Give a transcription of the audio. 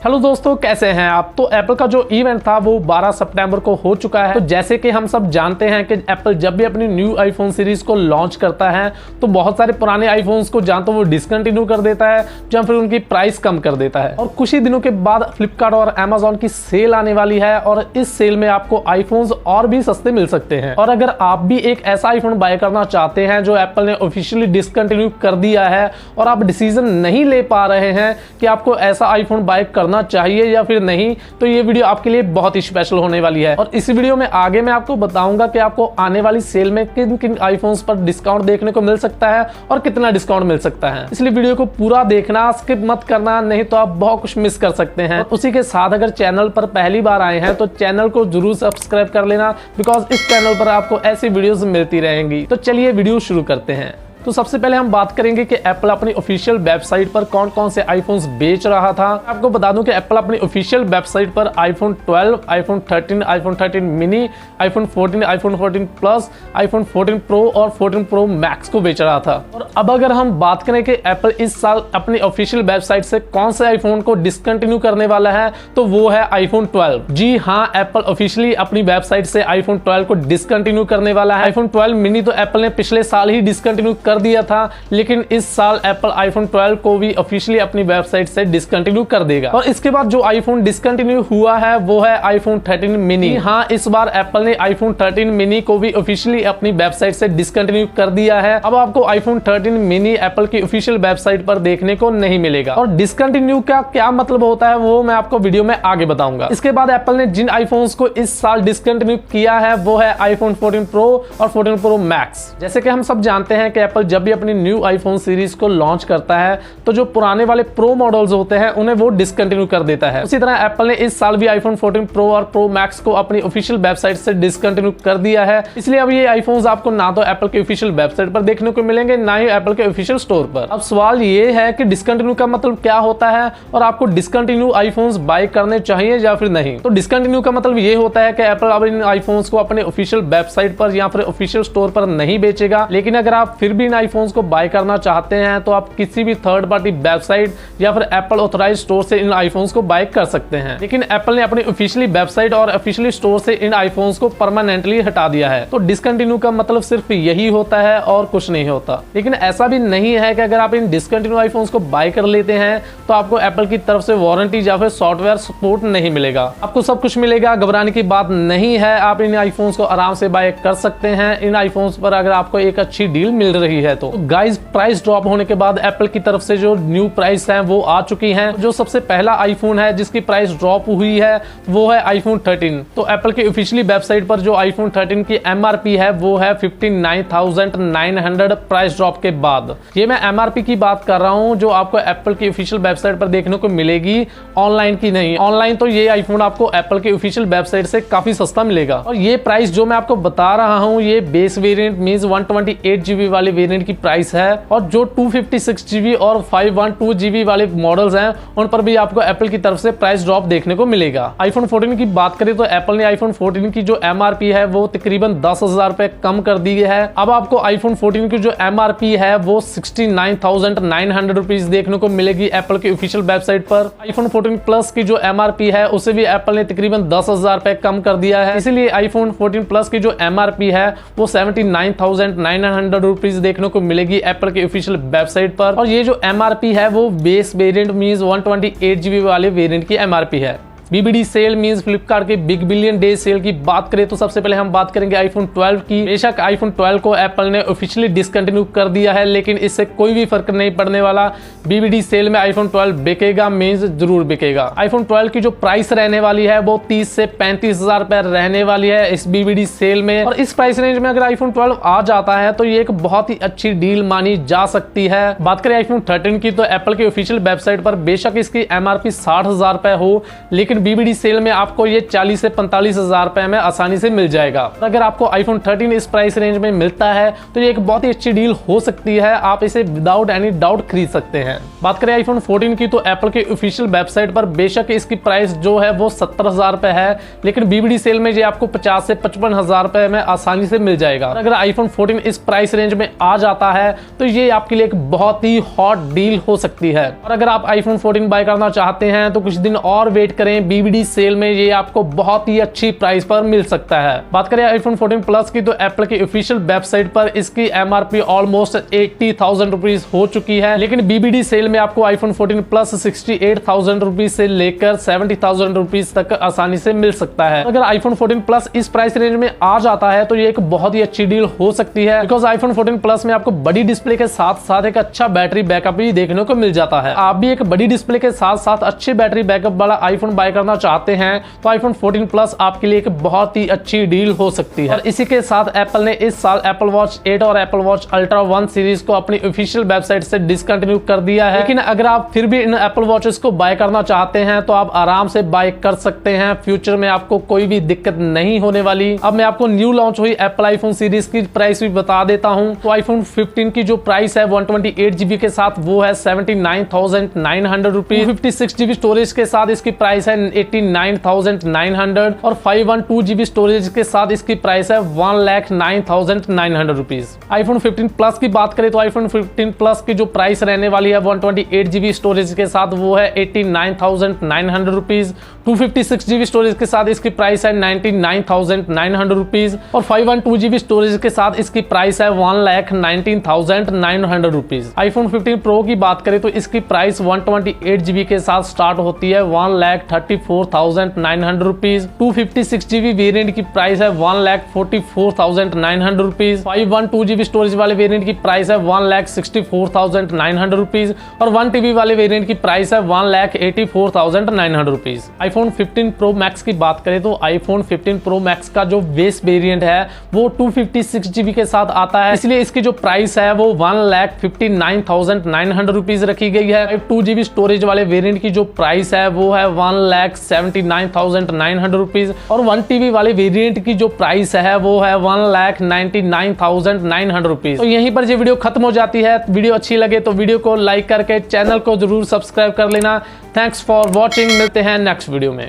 Hello दोस्तों, कैसे हैं आप। तो एप्पल का जो इवेंट था वो 12 सितंबर को हो चुका है। तो जैसे कि हम सब जानते हैं कि एप्पल जब भी अपनी न्यू आईफोन सीरीज को लॉन्च करता है तो बहुत सारे पुराने आईफोन्स को या तो वो डिसकंटिन्यू कर देता है या फिर उनकी प्राइस कम कर देता है। और कुछ ही दिनों के बाद फ्लिपकार्ट और अमेजॉन की सेल आने वाली है और इस सेल में आपको आईफोन्स और भी सस्ते मिल सकते हैं। और अगर आप भी एक ऐसा आईफोन बाय करना चाहते हैं जो एप्पल ने ऑफिशियली डिसकंटिन्यू कर दिया है और आप डिसीजन नहीं ले पा रहे हैं कि आपको ऐसा आईफोन बाय करना चाहिए या फिर नहीं, तो ये वीडियो आपके लिए बहुत ही स्पेशल होने वाली है। और इस वीडियो में आगे मैं आपको बताऊंगा कि आपको आने वाली सेल में किन किन आईफोन्स पर डिस्काउंट देखने को मिल सकता है और कितना डिस्काउंट मिल सकता है। इसलिए वीडियो को पूरा देखना, स्किप मत करना, नहीं तो आप बहुत कुछ मिस कर सकते हैं। उसी के साथ अगर चैनल पर पहली बार आए हैं तो चैनल को जरूर सब्सक्राइब कर लेना, बिकॉज इस चैनल पर आपको ऐसी वीडियोस मिलती रहेंगी। तो चलिए वीडियो शुरू करते हैं। तो सबसे पहले हम बात करेंगे कि एप्पल अपनी ऑफिशियल वेबसाइट पर कौन कौन से आईफोन्स बेच रहा था। आपको बता दूं कि एप्पल अपनी ऑफिशियल वेबसाइट पर iPhone 12, iPhone 13, iPhone 13 mini, iPhone 14, iPhone 14 plus, iPhone 14 pro और 14 प्रो मैक्स को बेच रहा था। और अब अगर हम बात करें कि एप्पल इस साल अपनी ऑफिशियल वेबसाइट से कौन से आईफोन को डिसकंटिन्यू करने वाला है, तो वो है आईफोन 12। जी हाँ, एप्पल ऑफिशियली अपनी वेबसाइट से आईफोन 12 को डिसकंटिन्यू करने वाला है। आईफोन 12 मिनी तो एप्पल ने पिछले साल ही डिसकंटिन्यू कर दिया था, लेकिन इस साल एप्पल आईफोन 12 को भी ऑफिशियली अपनी वेबसाइट से डिसकंटिन्यू कर देगा। और इसके बाद जो आईफोन डिसकंटिन्यू हुआ है वो है आईफोन 13 मिनी। हाँ, इस बार एप्पल ने आईफोन 13 मिनी को भी ऑफिशियली अपनी वेबसाइट से डिसकंटिन्यू कर दिया है। अब आपको आईफोन 13 मिनी एप्पल की ऑफिशियल वेबसाइट पर देखने को नहीं मिलेगा। और डिसकंटिन्यू का क्या मतलब होता है वो मैं आपको वीडियो में आगे बताऊंगा। इसके बाद एप्पल ने जिन आईफोन्स को इस साल डिसकंटिन्यू किया है वो है आईफोन 14 प्रो और 14 प्रो मैक्स। जैसे कि हम सब जानते हैं कि एप्पल जब भी अपनी न्यू आईफोन सीरीज को लॉन्च करता है तो जो पुराने वाले प्रो मॉडल्स होते हैं उन्हें वो डिसकंटिन्यू कर देता है। उसी तरह एप्पल ने इस साल भी आईफोन 14 प्रो और प्रो मैक्स को अपनी ऑफिशियल वेबसाइट से डिसकंटिन्यू कर दिया है। इसलिए अब ये आईफोन्स आपको ना तो एप्पल की ऑफिशियल वेबसाइट पर देखने को मिलेंगे, ना ही एप्पल के ऑफिशियल स्टोर पर। अब सवाल ये है कि डिसकंटिन्यू का मतलब क्या होता है और आपको डिसकंटिन्यू आईफोन्स बाय करने चाहिए या फिर नहीं। तो डिसकंटिन्यू का मतलब ये होता है कि एप्पल अब इन आईफोन्स को अपने ऑफिशियल वेबसाइट पर या फिर ऑफिशियल स्टोर पर नहीं बेचेगा। लेकिन अगर आप फिर भी इन आईफोन्स को बाय करना चाहते हैं तो आप किसी भी थर्ड पार्टी वेबसाइट या फिर एप्पल ऑथराइज्ड स्टोर से इन आईफोन्स को बाय कर सकते हैं। लेकिन एप्पल ने अपनी ऑफिशियली वेबसाइट और ऑफिशियली स्टोर से इन आईफोन्स को परमानेंटली हटा दिया है। तो डिसकंटिन्यू का मतलब सिर्फ यही होता है और कुछ नहीं होता। लेकिन ऐसा भी नहीं है कि अगर आप इन डिसकंटिन्यू आईफोन्स को बाय कर लेते हैं तो आपको एप्पल की तरफ से वारंटी या फिर सॉफ्टवेयर सपोर्ट नहीं मिलेगा। आपको सब कुछ मिलेगा, घबराने की बात नहीं है। आप इन आईफोन्स को आराम से बाय कर सकते हैं इन आईफोन्स पर अगर आपको एक अच्छी डील मिल रही है। तो गाइस, प्राइस ड्रॉप होने के बाद एप्पल की तरफ से जो न्यू प्राइस है वो आ चुकी हैं। जो सबसे पहला आईफोन है जिसकी प्राइस ड्रॉप हुई है वो है आईफोन 13। तो एप्पल की ऑफिशियली वेबसाइट पर जो आईफोन 13 की एमआरपी है वो है 59,900 प्राइस ड्रॉप के बाद। ये मैं एमआरपी की बात कर रहा हूँ जो आपको एप्पल की ऑफिशियल वेबसाइट पर देखने को मिलेगी, ऑनलाइन की नहीं। ऑनलाइन तो ये आईफोन आपको एप्पल की ऑफिशियल वेबसाइट से काफी सस्ता मिलेगा। और ये प्राइस जो मैं आपको बता रहा हूँ ये बेस वेरिएंट मींस 128GB वाले वेरिएंट की प्राइस है। और जो 256GB और 512GB वाले मॉडल्स हैं उन पर भी आपको एप्पल की तरफ से प्राइस ड्रॉप देखने को मिलेगा। आईफोन 14 की बात करें तो एप्पल ने आईफोन 14 की जो एमआरपी है वो तकरीबन 10,000 रुपए कम कर दी है। अब आपको आईफोन 14 की जो एमआरपी है वो 69,900 रुपीज देखने को मिलेगी एप्पल की ऑफिशियल वेबसाइट पर। आईफोन 14 प्लस की जो एमआरपी है उसे भी एप्पल ने तकरीबन 10,000 रुपए कम कर दिया है। इसीलिए आईफोन 14 प्लस की जो एमआरपी है वो 79,900 रुपीज देखने को मिलेगी एप्पल की ऑफिशियल वेबसाइट पर। और ये जो एमआरपी है वो बेस वेरिएंट मींस 128GB वाले वेरिएंट की एमआरपी है। बीबीडी सेल मींस फ्लिपकार्ट के बिग बिलियन डे सेल की बात करें तो सबसे पहले हम बात करेंगे आईफोन 12 की। बेशक आईफोन 12 को एप्पल ने ऑफिशियली डिसकंटिन्यू कर दिया है, लेकिन इससे कोई भी फर्क नहीं पड़ने वाला। बीबीडी सेल में आईफोन 12 बिकेगा मींस जरूर बिकेगा। आईफोन 12 की जो प्राइस रहने वाली है वो 30 से 35,000 रुपए रहने वाली है इस बीबीडी सेल में। और इस प्राइस रेंज में अगर आईफोन 12 आ जाता है तो ये एक बहुत ही अच्छी डील मानी जा सकती है। बात करें आईफोन 13 की तो एप्पल की ऑफिशियल वेबसाइट पर बेशक इसकी एमआरपी 60,000 रुपए हो, लेकिन लेकिन BBD सेल में आपको ये 40 से 45 हजार रुपए में आसानी से मिल जाएगा। अगर आपको iPhone 13 इस प्राइस रेंज में मिलता है तो ये एक बहुत ही अच्छी डील हो सकती है, आप इसे विदाउट एनी डाउट खरीद सकते हैं। बात करें iPhone 14 की तो एप्पल के ऑफिशियल वेबसाइट पर बेशक इसकी प्राइस जो है वो 70,000 रुपए है, लेकिन BBD सेल में ये आपको 50 से 55 हजार रुपए में आसानी से मिल जाएगा। अगर iPhone 14 इस प्राइस रेंज में आ जाता है तो ये आपके लिए एक बहुत ही हॉट डील हो सकती है। और अगर आप iPhone 14 बाय करना चाहते हैं तो कुछ दिन और वेट करें, BBD सेल में ये आपको बहुत ही अच्छी प्राइस पर मिल सकता है। बात करें iPhone 14 प्लस की तो एप्पल की ऑफिशियल वेबसाइट पर इसकी MRP ऑलमोस्ट 80,000 रुपीज हो चुकी है, लेकिन BBD सेल में आपको iPhone 14 प्लस 68,000 रुपीज से लेकर 70,000 रुपीज तक आसानी से मिल सकता है। अगर iPhone 14 प्लस इस प्राइस रेंज में आ जाता है तो ये एक बहुत ही अच्छी डील हो सकती है, बिकॉज iPhone 14 प्लस में आपको बड़ी डिस्प्ले के साथ साथ एक अच्छा बैटरी बैकअप भी देखने को मिल जाता है। आप भी एक बड़ी डिस्प्ले के साथ साथ अच्छे बैटरी बैकअप वाला आईफोन बाय करना चाहते हैं तो iPhone 14 प्लस आपके लिए एक बहुत ही अच्छी डील हो सकती है। और इसी के साथ एप्पल ने इस साल Apple Watch 8 और Apple Watch Ultra 1 सीरीज को अपनी ऑफिशियल वेबसाइट से डिसकंटिन्यू कर दिया है, लेकिन अगर आप फिर भी इन Apple Watches को बाय करना चाहते हैं तो आप आराम से बाय कर सकते हैं। फ्यूचर में आपको कोई भी दिक्कत नहीं होने वाली। अब मैं आपको न्यू लॉन्च हुई एप्पल आईफोन सीरीज की प्राइस भी बता देता हूं। तो iPhone 15 की जो प्राइस है 128GB के साथ वो है 79,900 रुपीज। 56GB स्टोरेज के साथ इसकी प्राइस है 89,900 और 512GB स्टोरेज के साथ इसकी प्राइस है 1,09,900 रुपीज। iPhone 15 प्लस की बात करें तो iPhone 15 प्लस की जो प्राइस रहने वाली है 128GB स्टोरेज के साथ वो है 89,900 रुपीज। 256GB स्टोरेज के साथ इसकी प्राइस है 99,900 रुपीज और 512GB स्टोरेज के साथ इसकी प्राइस है 1,19,900 रुपीज। iPhone 15 Pro की बात करें तो इसकी प्राइस 128GB के साथ स्टार्ट होती है 1,34,900 रुपीज। 256GB वेरिएंट की प्राइस है 1,44,900 रुपीज। 512GB स्टोरेज वाले वेरिएंट की प्राइस है 1,64,900 रुपीज और 1TB वाले वेरिएंट की प्राइस है 1,84,900 रुपीज। iPhone 15 Pro Max की बात करें तो iPhone 15 Pro Max का जो बेस वेरिएंट है वो 256GB के साथ आता है, इसलिए इसकी जो प्राइस है वो 1,59,900 रुपीज रखी गई है। 2GB स्टोरेज वाले वेरिएंट की जो प्राइस है वो है 1,79,900 रुपीज और 1TB वाले वेरिएंट की जो प्राइस है वो है 1,99,900 रुपीज। तो यहीं पर ये वीडियो खत्म हो जाती है। वीडियो अच्छी लगे तो वीडियो को लाइक करके चैनल को जरूर सब्सक्राइब कर लेना। थैंक्स फॉर वॉचिंग, मिलते हैं नेक्स्ट वीडियो में।